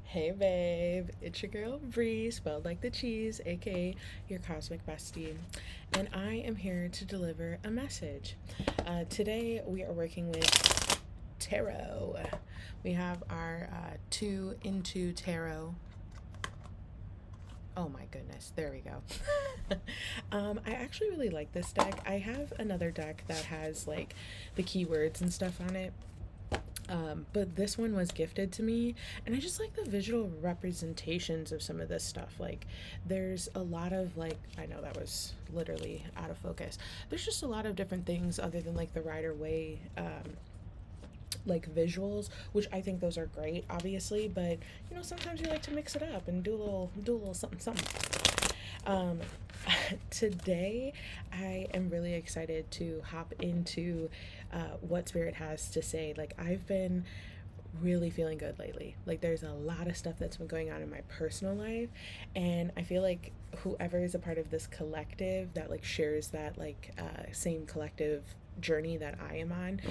Hey babe, it's your girl Brie, spelled like the cheese, aka your cosmic bestie, and I am here to deliver a message. Today we are working with tarot. We have our two into tarot. Oh my goodness, there we go. I actually really like this deck. I have another deck that has like the keywords and stuff on it, but this one was gifted to me, and I just like the visual representations of some of this stuff. Like, there's a lot of, like, I know that was literally out of focus. There's just a lot of different things other than like the Rider Way, like visuals, which I think those are great, obviously. But sometimes you like to mix it up and do a little something something. Um, Today, I am really excited to hop into what Spirit has to say. Like, I've been really feeling good lately. Like, there's a lot of stuff that's been going on in my personal life, and I feel like whoever is a part of this collective that like shares that like same collective journey that I am on,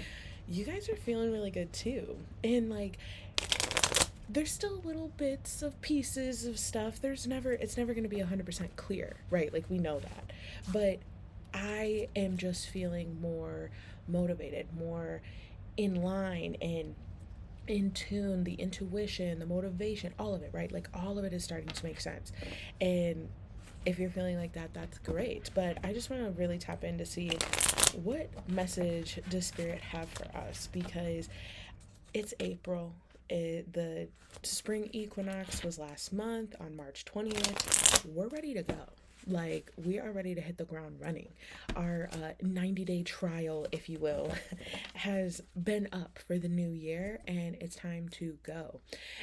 you guys are feeling really good too. And like, there's still little bits of pieces of stuff. It's never going to be 100% clear, right? Like, we know that. But I am just feeling more motivated, more in line and in tune. The intuition, the motivation, all of it, right? Like, all of it is starting to make sense. And if you're feeling like that, that's great. But I just want to really tap in to see what message does Spirit have for us, because it's April. The spring equinox was last month on March 20th. We're ready to go. Like, we are ready to hit the ground running. Our 90-day trial, if you will, has been up for the new year, and it's time to go.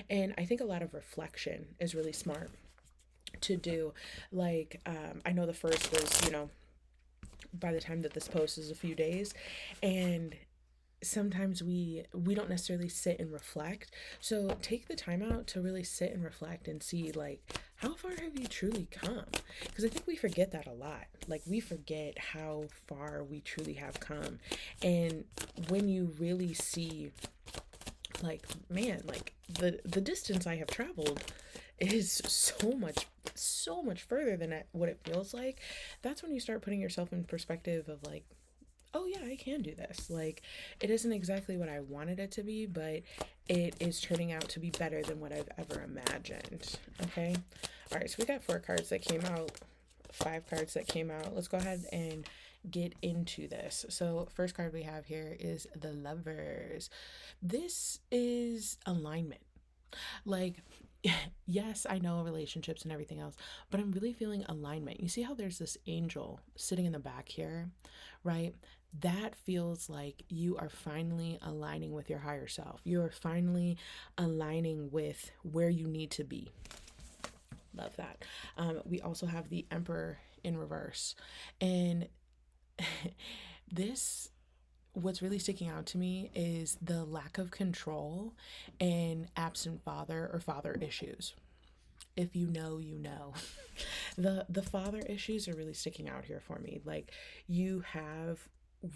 And I think a lot of reflection is really smart to do. Like, I know the first was, by the time that this post is a few days, and sometimes we don't necessarily sit and reflect. So take the time out to really sit and reflect and see, like, how far have you truly come? Because I think we forget that a lot. Like, we forget how far we truly have come. And when you really see, like, man, like, the distance I have traveled is so much further than what it feels like. That's when you start putting yourself in perspective of, like, oh yeah, I can do this. Like, it isn't exactly what I wanted it to be, but it is turning out to be better than what I've ever imagined. Okay. All right. So we got 4 cards that came out, 5 cards that came out. Let's go ahead and get into this. So, first card we have here is the Lovers. This is alignment. Like, yes, I know relationships and everything else, but I'm really feeling alignment. You see how there's this angel sitting in the back here, right? That feels like you are finally aligning with your higher self. You are finally aligning with where you need to be. Love that. We also have the Emperor in reverse. And this, what's really sticking out to me is the lack of control and absent father or father issues. If you know, you know. The father issues are really sticking out here for me. Like, you have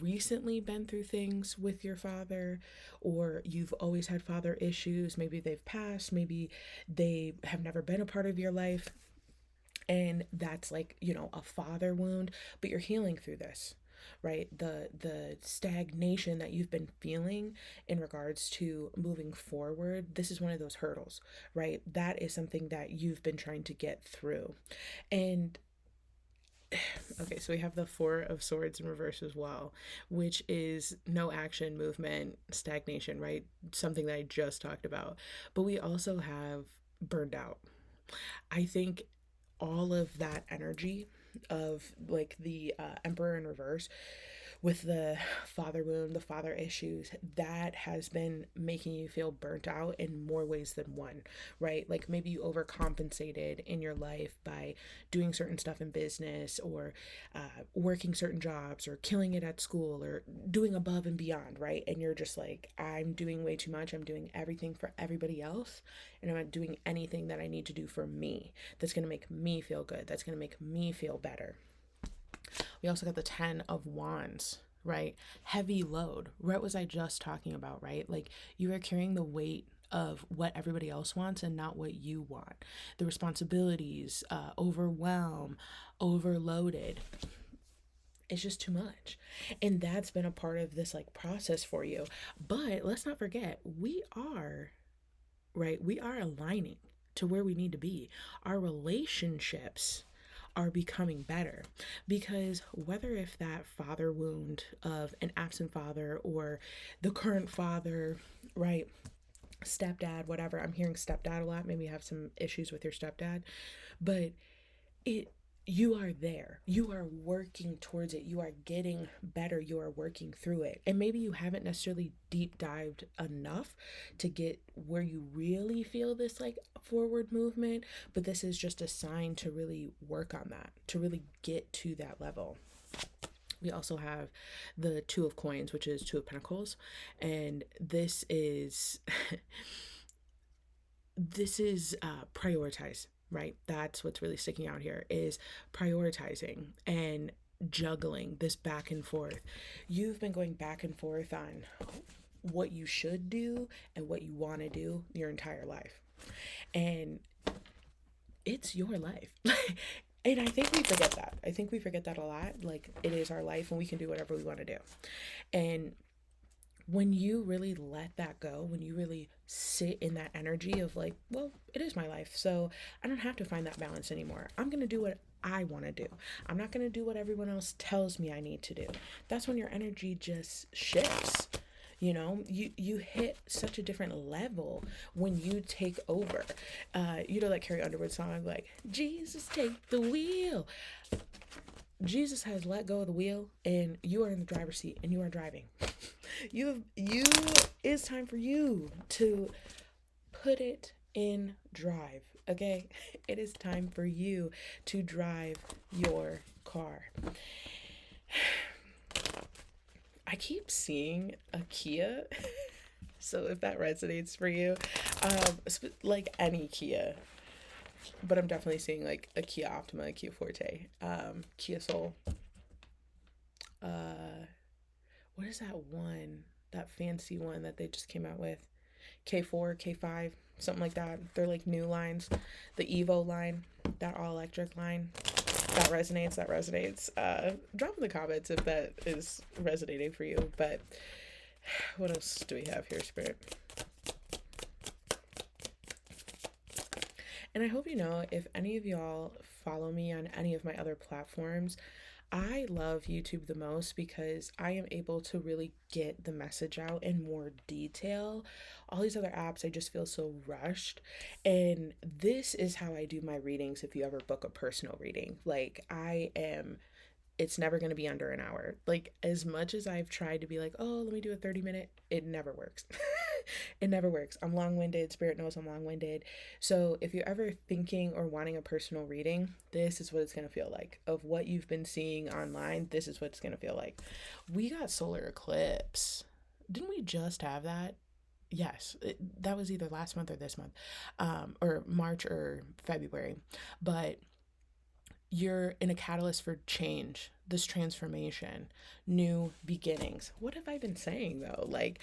recently been through things with your father, or you've always had father issues. Maybe they've passed, maybe they have never been a part of your life, and that's like, a father wound, but you're healing through this, right? The stagnation that you've been feeling in regards to moving forward, this is one of those hurdles, right? That is something that you've been trying to get through. And okay, so we have the Four of Swords in reverse as well, which is no action, movement, stagnation, right? Something that I just talked about. But we also have burned out. I think all of that energy of like the Emperor in reverse with the father wound, the father issues, that has been making you feel burnt out in more ways than one, right? Like, maybe you overcompensated in your life by doing certain stuff in business, or working certain jobs, or killing it at school, or doing above and beyond, right? And you're just like, I'm doing way too much. I'm doing everything for everybody else, and I'm not doing anything that I need to do for me that's going to make me feel good, that's going to make me feel better. We also got the 10 of Wands, right? Heavy load. What was I just talking about, right? Like, you are carrying the weight of what everybody else wants and not what you want. The responsibilities, overwhelm, overloaded. It's just too much. And that's been a part of this like process for you. But let's not forget, we are, right? We are aligning to where we need to be. Our relationships are becoming better because whether if that father wound of an absent father or the current father, right? Stepdad, whatever. I'm hearing stepdad a lot. Maybe you have some issues with your stepdad, but it you are there, you are working towards it, you are getting better, you are working through it, and maybe you haven't necessarily deep dived enough to get where you really feel this like forward movement, but this is just a sign to really work on that, to really get to that level. We also have the Two of Coins, which is Two of Pentacles, and this is prioritize, right? That's what's really sticking out here is prioritizing and juggling this back and forth. You've been going back and forth on what you should do and what you want to do your entire life, and it's your life. And I think we forget that. I think we forget that a lot. Like, it is our life and we can do whatever we want to do. And when you really let that go, when you really sit in that energy of like, well, it is my life, so I don't have to find that balance anymore. I'm going to do what I want to do. I'm not going to do what everyone else tells me I need to do. That's when your energy just shifts. You know, you hit such a different level when you take over. You know that Carrie Underwood song, like, Jesus, take the wheel. Jesus has let go of the wheel and you are in the driver's seat and you are driving. It's time for you to put it in drive, okay? It is time for you to drive your car. I keep seeing a Kia, so if that resonates for you, like any Kia, but I'm definitely seeing like a Kia Optima, a Kia Forte, Kia Soul. What is that one? That fancy one that they just came out with? K4, K5, something like that. They're like new lines. The Evo line, that all electric line. That resonates, that resonates. Drop in the comments if that is resonating for you. But what else do we have here, Spirit? And I hope you know, if any of y'all follow me on any of my other platforms, I love YouTube the most because I am able to really get the message out in more detail. All these other apps, I just feel so rushed. And this is how I do my readings if you ever book a personal reading. Like, it's never going to be under an hour. Like, as much as I've tried to be like, oh, let me do a 30-minute, it never works. It never works. I'm long-winded. Spirit knows I'm long-winded. So if you're ever thinking or wanting a personal reading, this is what it's going to feel like. Of what you've been seeing online, this is what it's going to feel like. We got solar eclipse. Didn't we just have that? Yes, that was either last month or this month, or March or February. But you're in a catalyst for change, this transformation, new beginnings. What have I been saying though? Like,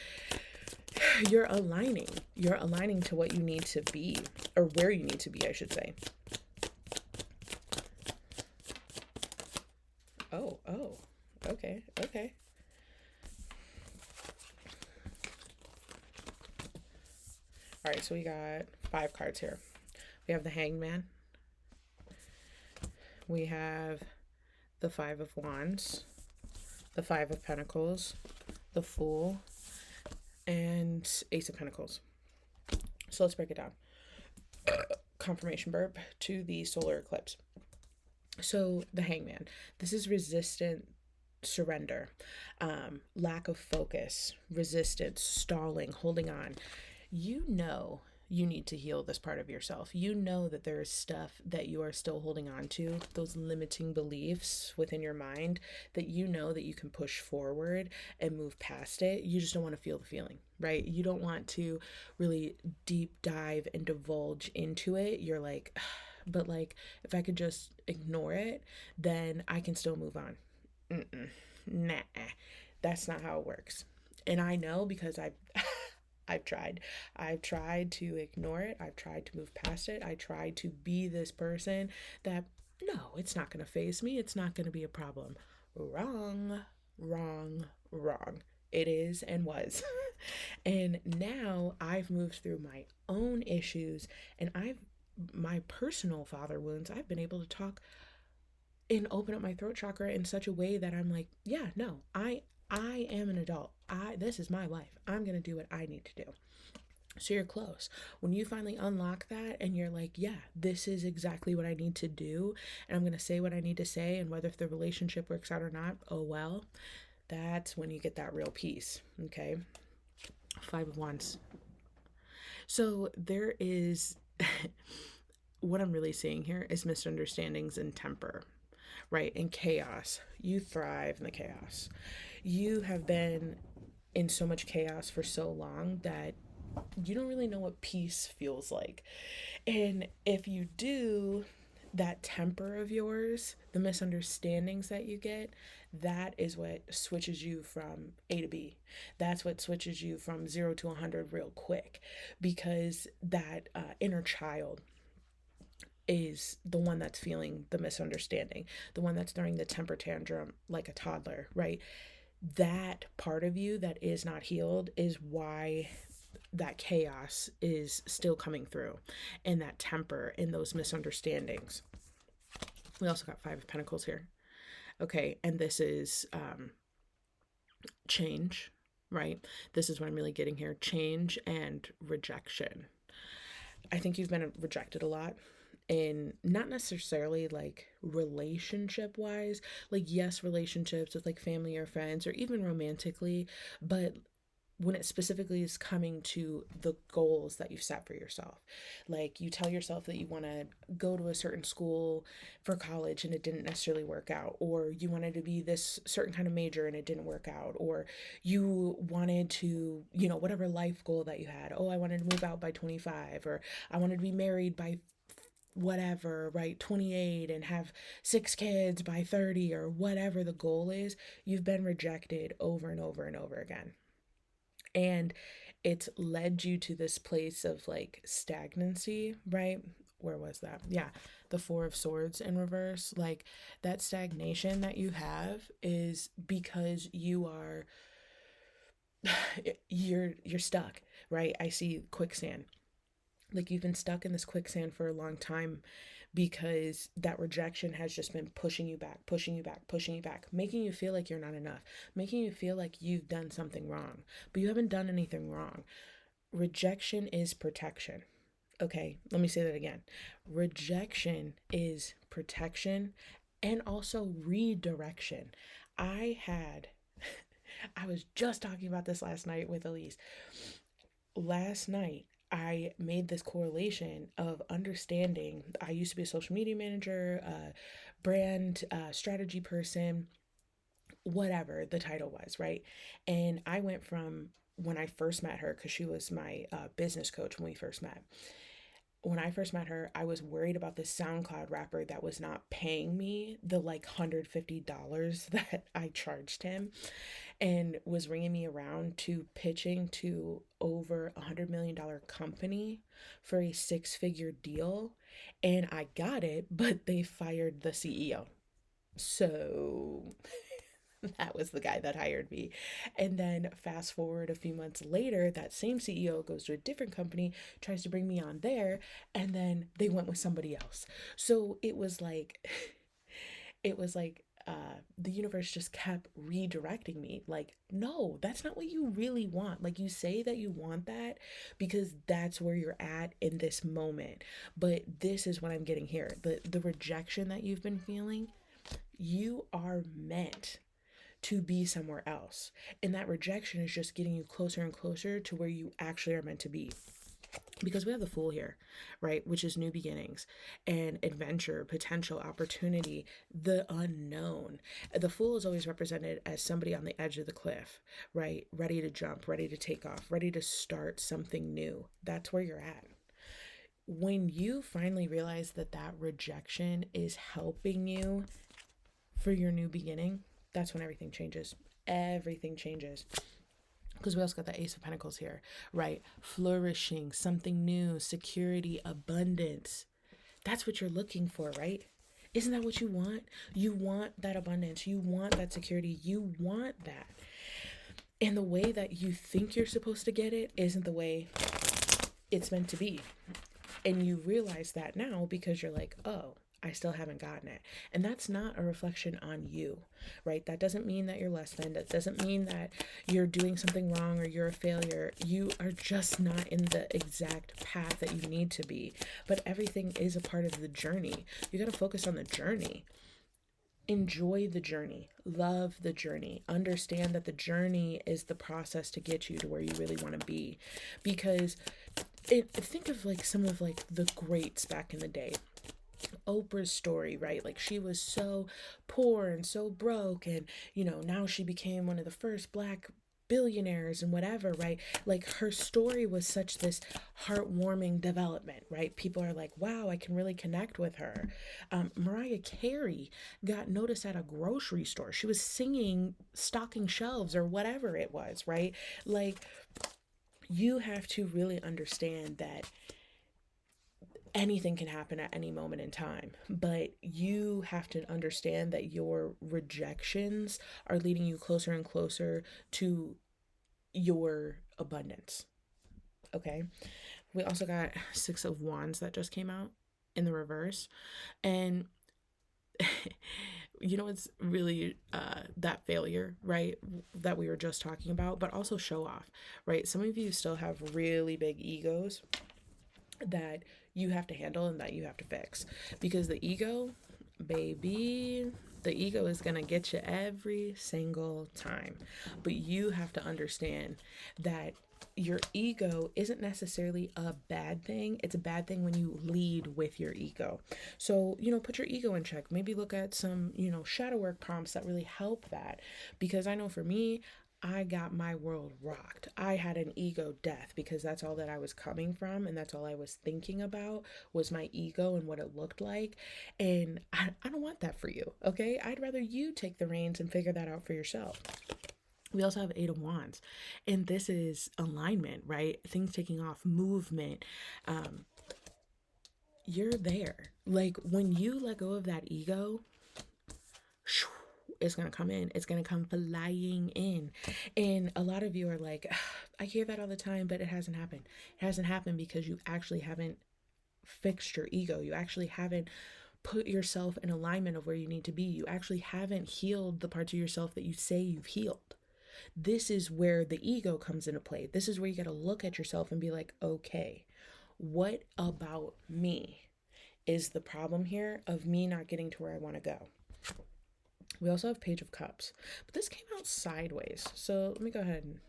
you're aligning to what you need to be, or where you need to be, I should say. Oh, okay. All right, so we got 5 cards here. We have the Hangman. We have the 5 of Wands, the 5 of Pentacles, the Fool, and Ace of Pentacles. So let's break it down. Confirmation burp to the solar eclipse. So the Hangman, this is resistant surrender, lack of focus, resistance, stalling, holding on. You know you need to heal this part of yourself. You know that there is stuff that you are still holding on to, those limiting beliefs within your mind that you know that you can push forward and move past it. You just don't want to feel the feeling, right? You don't want to really deep dive and divulge into it. You're like, but like, if I could just ignore it, then I can still move on. Nah, that's not how it works. And I know because I've tried. I've tried to ignore it. I've tried to move past it. I tried to be this person that, no, it's not going to faze me. It's not going to be a problem. Wrong, wrong, wrong. It is and was. And now I've moved through my own issues and my personal father wounds. I've been able to talk and open up my throat chakra in such a way that I'm like, yeah, no, I am an adult. This is my life. I'm going to do what I need to do. So you're close. When you finally unlock that and you're like, yeah, this is exactly what I need to do, and I'm going to say what I need to say, and whether if the relationship works out or not, oh well, that's when you get that real peace. Okay. Five of Wands. So there is what I'm really seeing here is misunderstandings and temper, right? And chaos. You thrive in the chaos. You have been in so much chaos for so long that you don't really know what peace feels like. And if you do, that temper of yours, the misunderstandings that you get, that is what switches you from A to B. That's what switches you from 0 to 100 real quick, because that inner child is the one that's feeling the misunderstanding, the one that's throwing the temper tantrum like a toddler, right? That part of you that is not healed is why that chaos is still coming through, and that temper and those misunderstandings. We also got Five of Pentacles here. Okay, and this is change, right? This is what I'm really getting here. Change and rejection. I think you've been rejected a lot, in not necessarily like relationship wise, like yes, relationships with like family or friends or even romantically, but when it specifically is coming to the goals that you've set for yourself. Like you tell yourself that you want to go to a certain school for college and it didn't necessarily work out, or you wanted to be this certain kind of major and it didn't work out, or you wanted to, whatever life goal that you had. Oh, I wanted to move out by 25, or I wanted to be married by whatever, right, 28, and have 6 kids by 30, or whatever the goal is. You've been rejected over and over and over again. And it's led you to this place of like stagnancy, right? Where was that? Yeah, the Four of Swords in reverse. Like that stagnation that you have is because you are you're stuck, right? I see quicksand. Like you've been stuck in this quicksand for a long time because that rejection has just been pushing you back, pushing you back, pushing you back, making you feel like you're not enough, making you feel like you've done something wrong, but you haven't done anything wrong. Rejection is protection. Okay, let me say that again. Rejection is protection and also redirection. I had, I was just talking about this last night with Elise. Last night, I made this correlation of understanding. I used to be a social media manager, brand strategy person, whatever the title was, right? And I went from when I first met her, because she was my business coach when we first met. When I first met her, I was worried about this SoundCloud rapper that was not paying me the like $150 that I charged him, and was ringing me around to pitching to over $100 million company for a 6-figure deal. And I got it, but they fired the CEO. So that was the guy that hired me. And then fast forward a few months later, that same CEO goes to a different company, tries to bring me on there, and then they went with somebody else. So it was like it was like the universe just kept redirecting me. Like, no, that's not what you really want. Like, you say that you want that because that's where you're at in this moment, but this is what I'm getting here. The rejection that you've been feeling, you are meant to be somewhere else, and that rejection is just getting you closer and closer to where you actually are meant to be. Because we have the Fool here, right? Which is new beginnings and adventure, potential, opportunity, the unknown. The Fool is always represented as somebody on the edge of the cliff, right? Ready to jump, ready to take off, ready to start something new. That's where you're at. When you finally realize that that rejection is helping you for your new beginning, that's when everything changes. Everything changes. because we also got the Ace of Pentacles here, right? Flourishing, something new, security, abundance. That's what you're looking for, right? Isn't that what you want? You want that abundance. You want that security. You want that. And the way that you think you're supposed to get it isn't the way it's meant to be. And you realize that now because you're like, oh, I still haven't gotten it. And that's not a reflection on you, right? That doesn't mean that you're less than. That doesn't mean that you're doing something wrong or you're a failure. You are just not in the exact path that you need to be. But everything is a part of the journey. You got to focus on the journey. Enjoy the journey, love the journey, understand that the journey is the process to get you to where you really want to be. Because think of like some of like the greats back in the day. Oprah's story, right? Like she was so poor and so broke, and now she became one of the first black billionaires and whatever, right? Like her story was such this heartwarming development, right? People are like, wow, I can really connect with her. Mariah Carey got noticed at a grocery store. She was singing, stocking shelves or whatever it was, right? Like, you have to really understand that anything can happen at any moment in time, but you have to understand that your rejections are leading you closer and closer to your abundance. Okay. We also got Six of Wands that just came out in the reverse. And it's really that failure, right? That we were just talking about, but also show off, right? Some of you still have really big egos that you have to handle and that you have to fix, because the ego, baby, the ego is going to get you every single time. But you have to understand that your ego isn't necessarily a bad thing. It's a bad thing when you lead with your ego. So, put your ego in check. Maybe look at some, shadow work prompts that really help that. Because I know for me, I got my world rocked. I had an ego death because that's all that I was coming from, and that's all I was thinking about was my ego and what it looked like. And I don't want that for you, okay? I'd rather you take the reins and figure that out for yourself. We also have Eight of Wands, and this is alignment, right? Things taking off, movement. You're there. Like when you let go of that ego, it's going to come in. It's going to come flying in. And a lot of you are like, I hear that all the time, but it hasn't happened. It hasn't happened because you actually haven't fixed your ego. You actually haven't put yourself in alignment of where you need to be. You actually haven't healed the parts of yourself that you say you've healed. This is where the ego comes into play. This is where you got to look at yourself and be like, okay, what about me is the problem here of me not getting to where I want to go? We also have Page of Cups, but this came out sideways. So let me go ahead and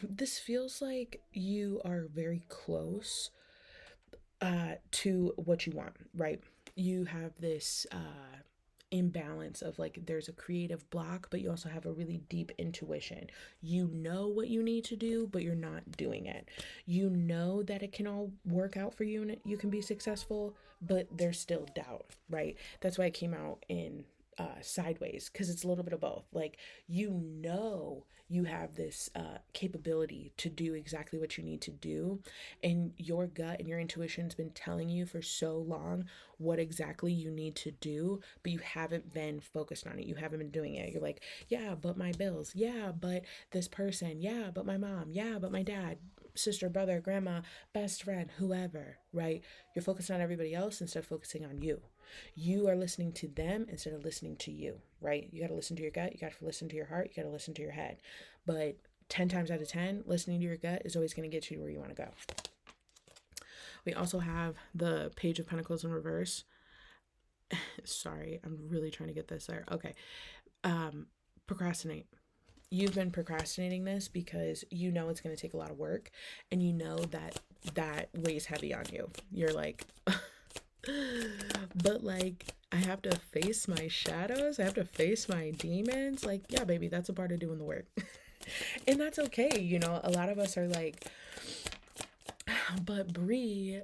this feels like you are very close to what you want, right? You have this imbalance of like there's a creative block, but you also have a really deep intuition. You know what you need to do, but you're not doing it. You know that it can all work out for you and you can be successful, but there's still doubt, right? That's why it came out in sideways, because it's a little bit of both. Like, you have this capability to do exactly what you need to do, and your gut and your intuition's been telling you for so long what exactly you need to do, but you haven't been focused on it. You haven't been doing it. You're like, yeah, but my bills, yeah, but this person, yeah, but my mom, yeah, but my dad, sister, brother, grandma, best friend, whoever, right? You're focused on everybody else instead of focusing on you. You are listening to them instead of listening to you, right? You got to listen to your gut. You got to listen to your heart. You got to listen to your head. But 10 times out of 10, listening to your gut is always going to get you where you want to go. We also have the Page of Pentacles in reverse. Sorry, I'm really trying to get this there. Okay. Procrastinate. You've been procrastinating this because you know it's going to take a lot of work, and you know that weighs heavy on you. You're like, but like, I have to face my shadows. I have to face my demons. Like, yeah, baby, that's a part of doing the work. And that's okay. A lot of us are like, but Brie,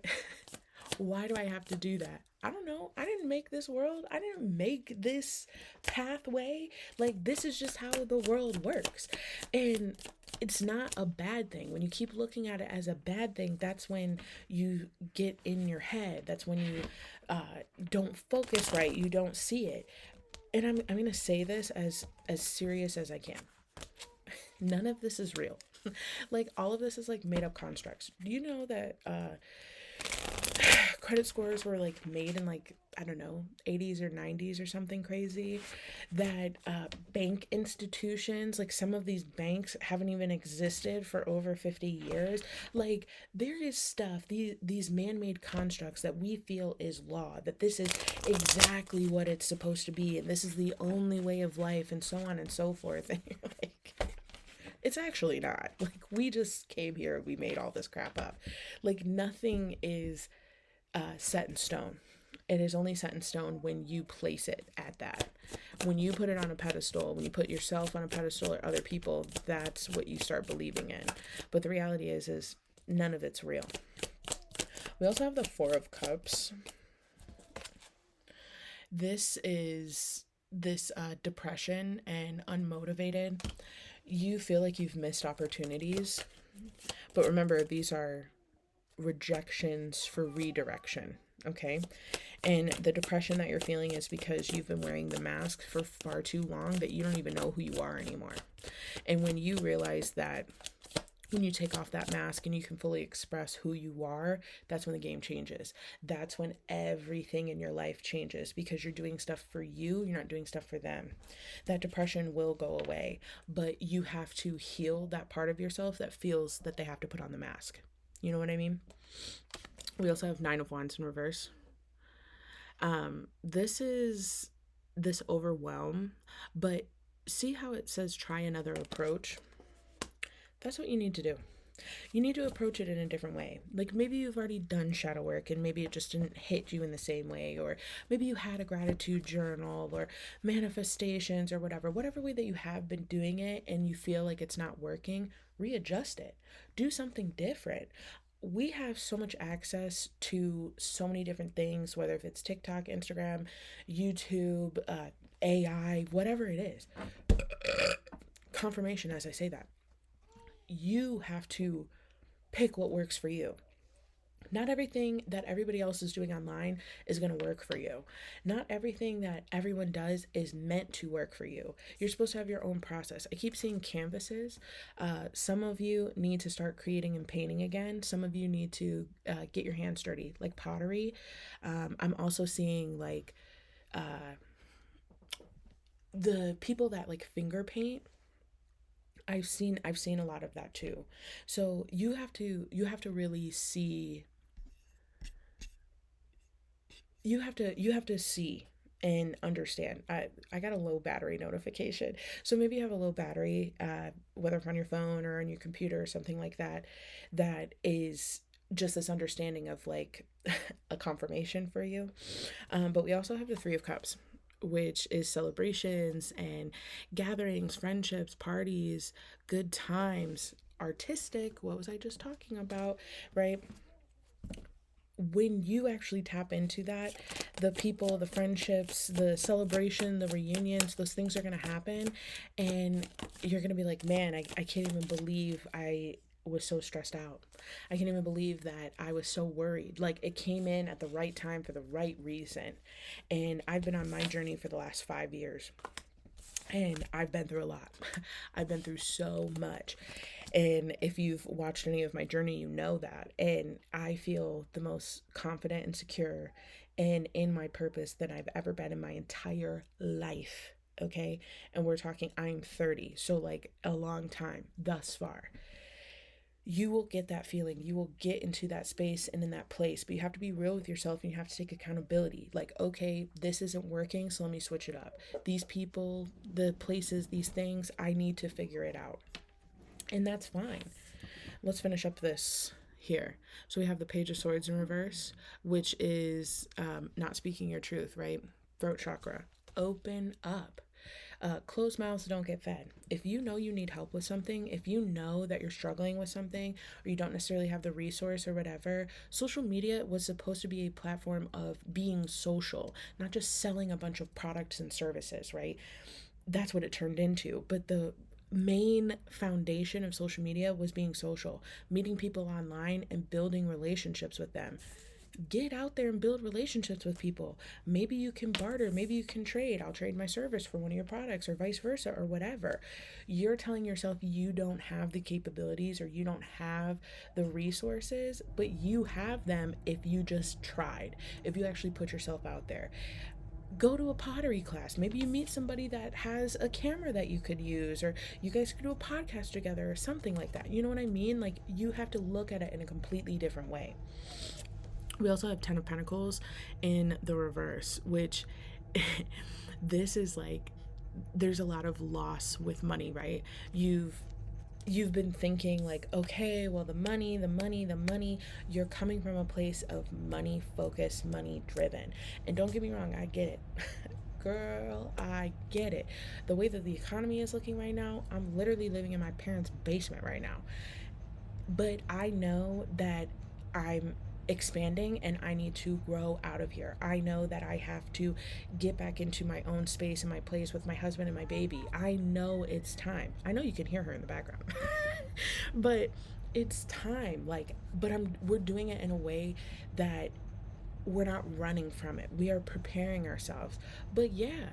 why do I have to do that? I don't know. I didn't make this world. I didn't make this pathway. Like, this is just how the world works. And it's not a bad thing. When you keep looking at it as a bad thing, that's when you get in your head. That's when you don't focus right. You don't see it. And I'm going to say this as serious as I can. None of this is real. Like, all of this is like made up constructs. Do you know that credit scores were like made in like, I don't know, 80s or 90s or something crazy? That bank institutions, like some of these banks haven't even existed for over 50 years. Like, there is stuff, these man-made constructs that we feel is law, that this is exactly what it's supposed to be, and this is the only way of life, and so on and so forth. And you're like, it's actually not. Like, we just came here, we made all this crap up. Like, nothing is set in stone. It is only set in stone when you place it at that. When you put it on a pedestal, when you put yourself on a pedestal or other people, that's what you start believing in. But the reality is none of it's real. We also have the Four of Cups. This is this depression and unmotivated. You feel like you've missed opportunities. But remember, these are rejections for redirection, okay? And the depression that you're feeling is because you've been wearing the mask for far too long that you don't even know who you are anymore. And when you realize that, when you take off that mask and you can fully express who you are, that's when the game changes. That's when everything in your life changes, because you're doing stuff for you, you're not doing stuff for them. That depression will go away, but you have to heal that part of yourself that feels that they have to put on the mask. You know what I mean? We also have Nine of Wands in reverse. This is this overwhelm, but see how it says try another approach? That's what you need to do. You need to approach it in a different way. Like, maybe you've already done shadow work and maybe it just didn't hit you in the same way, or maybe you had a gratitude journal or manifestations or whatever way that you have been doing it and you feel like it's not working, readjust it. Do something different. We have so much access to so many different things, whether if it's TikTok, Instagram, YouTube, AI, whatever it is. Confirmation as I say that. You have to pick what works for you. Not everything that everybody else is doing online is going to work for you. Not everything that everyone does is meant to work for you. You're supposed to have your own process. I keep seeing canvases. Some of you need to start creating and painting again. Some of you need to get your hands dirty, like pottery. I'm also seeing like the people that like finger paint. I've seen a lot of that too. So you have to really see, you have to see and understand. I got a low battery notification. So maybe you have a low battery, whether it's on your phone or on your computer or something like that, that is just this understanding of like a confirmation for you. But we also have the Three of Cups, which is celebrations and gatherings, friendships, parties, good times, artistic. What was I just talking about, right? When you actually tap into that, the people, the friendships, the celebration, the reunions, those things are going to happen. And you're going to be like, man, I can't even believe I was so stressed out. I can't even believe that I was so worried. Like, it came in at the right time for the right reason. And I've been on my journey for the last 5 years. And I've been through a lot. I've been through so much. And if you've watched any of my journey, you know that. And I feel the most confident and secure and in my purpose than I've ever been in my entire life. Okay. And we're talking, I'm 30. So, like, a long time thus far. You will get that feeling. You will get into that space and in that place, but you have to be real with yourself and you have to take accountability. Like, okay, this isn't working, so let me switch it up. These people, the places, these things, I need to figure it out. And that's fine. Let's finish up this here. So we have the Page of Swords in reverse, which is not speaking your truth, right? Throat chakra. Open up. Closed mouths don't get fed. If you know you need help with something, if you know that you're struggling with something, or you don't necessarily have the resource or whatever, social media was supposed to be a platform of being social, not just selling a bunch of products and services, right? That's what it turned into. But the main foundation of social media was being social, meeting people online and building relationships with them. Get out there and build relationships with people. Maybe you can barter, maybe you can trade. I'll trade my service for one of your products, or vice versa, or whatever. You're telling yourself you don't have the capabilities or you don't have the resources, but you have them if you just tried, if you actually put yourself out there. Go to a pottery class. Maybe you meet somebody that has a camera that you could use, or you guys could do a podcast together or something like that. You know what I mean? Like, you have to look at it in a completely different way. We also have Ten of Pentacles in the reverse, which this is like, there's a lot of loss with money, right? You've been thinking like, okay, well, the money, you're coming from a place of money focused, money driven. And don't get me wrong, I get it. Girl, I get it. The way that the economy is looking right now, I'm literally living in my parents' basement right now. But I know that I'm expanding and I need to grow out of here. I know that I have to get back into my own space and my place with my husband and my baby. I know it's time. I know you can hear her in the background. But it's time. Like, but we're doing it in a way that we're not running from it. We are preparing ourselves. But yeah,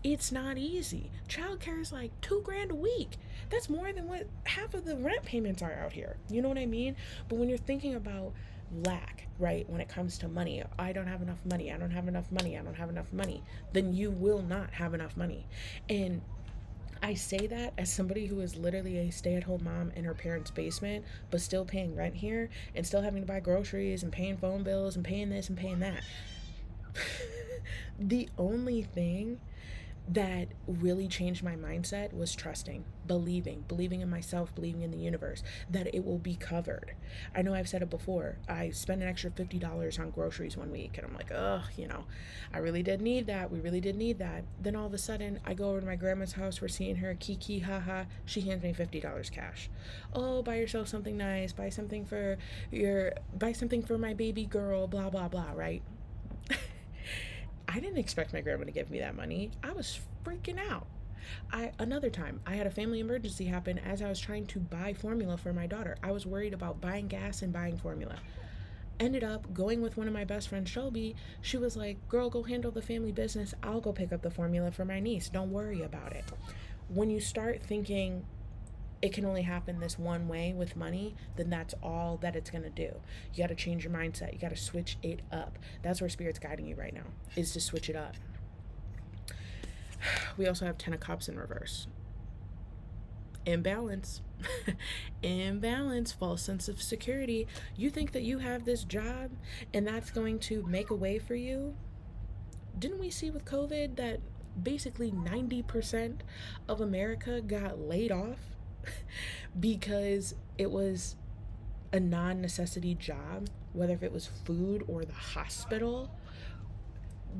it's not easy. Childcare is like $2,000 a week. That's more than what half of the rent payments are out here. You know what I mean? But when you're thinking about lack, right, when it comes to money, I don't have enough money, I don't have enough money, I don't have enough money, then you will not have enough money. And I say that as somebody who is literally a stay-at-home mom in her parents' basement, but still paying rent here and still having to buy groceries and paying phone bills and paying this and paying that. The only thing that really changed my mindset was trusting, believing in myself, believing in the universe that it will be covered. I know I've said it before. I spent an extra $50 on groceries one week and I'm like, oh, I really did need that. We really did need that. Then all of a sudden I go over to my grandma's house. We're seeing her, kiki, haha. She hands me $50 cash. Oh, buy yourself something nice. Buy something for my baby girl, blah, blah, blah, right? I didn't expect my grandma to give me that money. I was freaking out. Another time, I had a family emergency happen as I was trying to buy formula for my daughter. I was worried about buying gas and buying formula. Ended up going with one of my best friends, Shelby. She was like, girl, go handle the family business. I'll go pick up the formula for my niece. Don't worry about it. When you start thinking it can only happen this one way with money, then that's all that it's going to do. You got to change your mindset. You got to switch it up. That's where Spirit's guiding you right now, is to switch it up. We also have Ten of Cups in reverse. Imbalance. Imbalance, false sense of security. You think that you have this job and that's going to make a way for you? Didn't we see with COVID that basically 90% of America got laid off because it was a non-necessity job, whether if it was food or the hospital?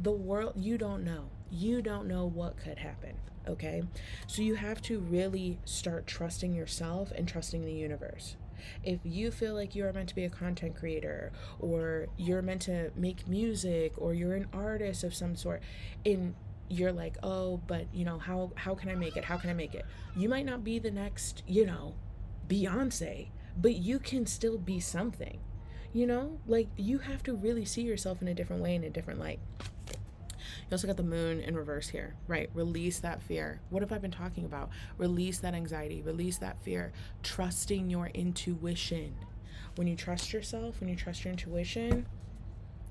The world, you don't know what could happen. Okay, so you have to really start trusting yourself and trusting the universe. If you feel like you are meant to be a content creator, or you're meant to make music, or you're an artist of some sort, and you're like, oh, but how can I make it? How can I make it? You might not be the next, Beyonce, but you can still be something. Like, you have to really see yourself in a different way, in a different light. You also got the moon in reverse here, right? Release that fear. What have I been talking about? Release that anxiety, release that fear, trusting your intuition. When you trust yourself, when you trust your intuition,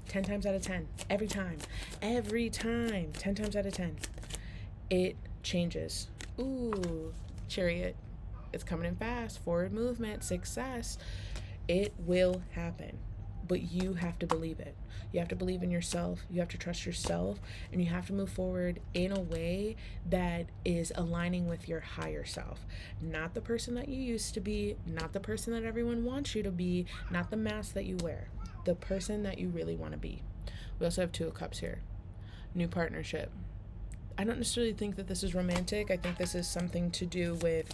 10 times out of 10, every time, 10 times out of 10, it changes. Ooh, Chariot, it's coming in fast, forward movement, success. It will happen, but you have to believe it. You have to believe in yourself, you have to trust yourself, and you have to move forward in a way that is aligning with your higher self. Not the person that you used to be, not the person that everyone wants you to be, not the mask that you wear, the person that you really want to be. We also have Two of Cups here. New partnership. I don't necessarily think that this is romantic. I think this is something to do with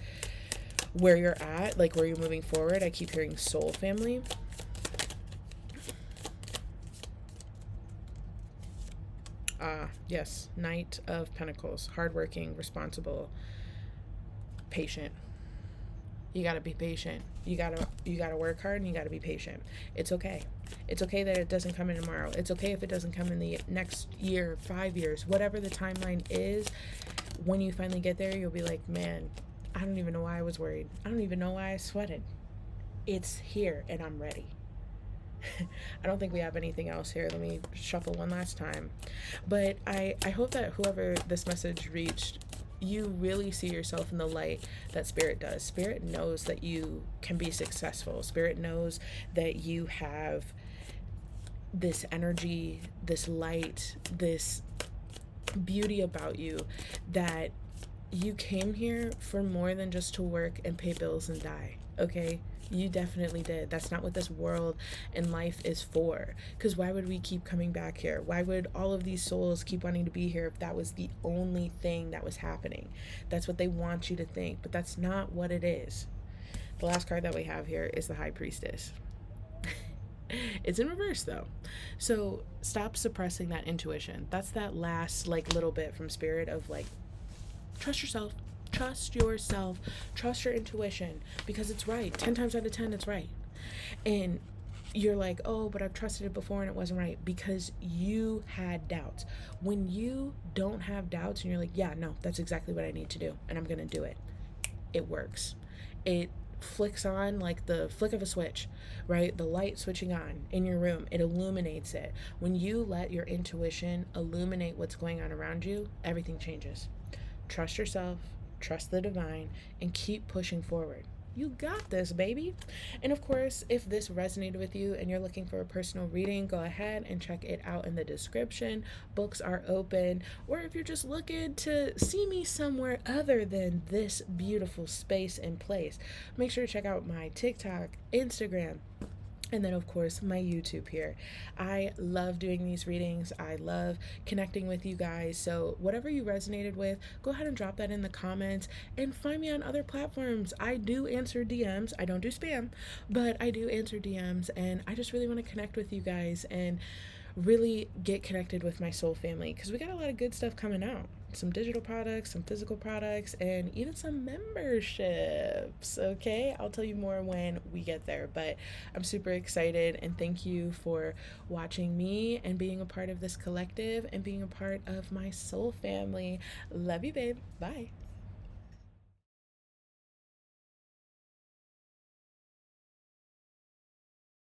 where you're at, like where you're moving forward. I keep hearing soul family. Ah, yes, Knight of Pentacles, hardworking, responsible, patient. You gotta be patient. You gotta work hard and you gotta be patient. It's okay. It's okay that it doesn't come in tomorrow. It's okay if it doesn't come in the next year, 5 years, whatever the timeline is. When you finally get there, you'll be like, man, I don't even know why I was worried. I don't even know why I sweated. It's here and I'm ready. I don't think we have anything else here. Let me shuffle one last time. But I hope that whoever this message reached, you really see yourself in the light that Spirit does. Spirit knows that you can be successful. Spirit knows that you have this energy, this light, this beauty about you, that you came here for more than just to work and pay bills and die, okay? You definitely did. That's not what this world and life is for. Because why would we keep coming back here? Why would all of these souls keep wanting to be here if that was the only thing that was happening? That's what they want you to think, but that's not what it is. The last card that we have here is the High Priestess. It's in reverse though. So stop suppressing that intuition. That's that last like little bit from Spirit of like, trust yourself. Trust yourself. Trust your intuition because it's right. 10 times out of 10, it's right. And you're like, oh, but I've trusted it before and it wasn't right because you had doubts. When you don't have doubts and you're like, yeah, no, that's exactly what I need to do and I'm going to do it. It works. It flicks on like the flick of a switch, right? The light switching on in your room, it illuminates it. When you let your intuition illuminate what's going on around you, everything changes. Trust yourself, trust the divine, and keep pushing forward. You got this, baby. And of course, if this resonated with you and you're looking for a personal reading, go ahead and check it out in the description. Books are open. Or if you're just looking to see me somewhere other than this beautiful space and place, make sure to check out my TikTok, Instagram, and then, of course, my YouTube here. I love doing these readings. I love connecting with you guys. So whatever you resonated with, go ahead and drop that in the comments and find me on other platforms. I do answer DMs. I don't do spam, but I do answer DMs. And I just really want to connect with you guys and really get connected with my soul family because we got a lot of good stuff coming out. Some digital products, some physical products, and even some memberships. Okay, I'll tell you more when we get there, but I'm super excited and thank you for watching me and being a part of this collective and being a part of my soul family. Love you, babe. Bye.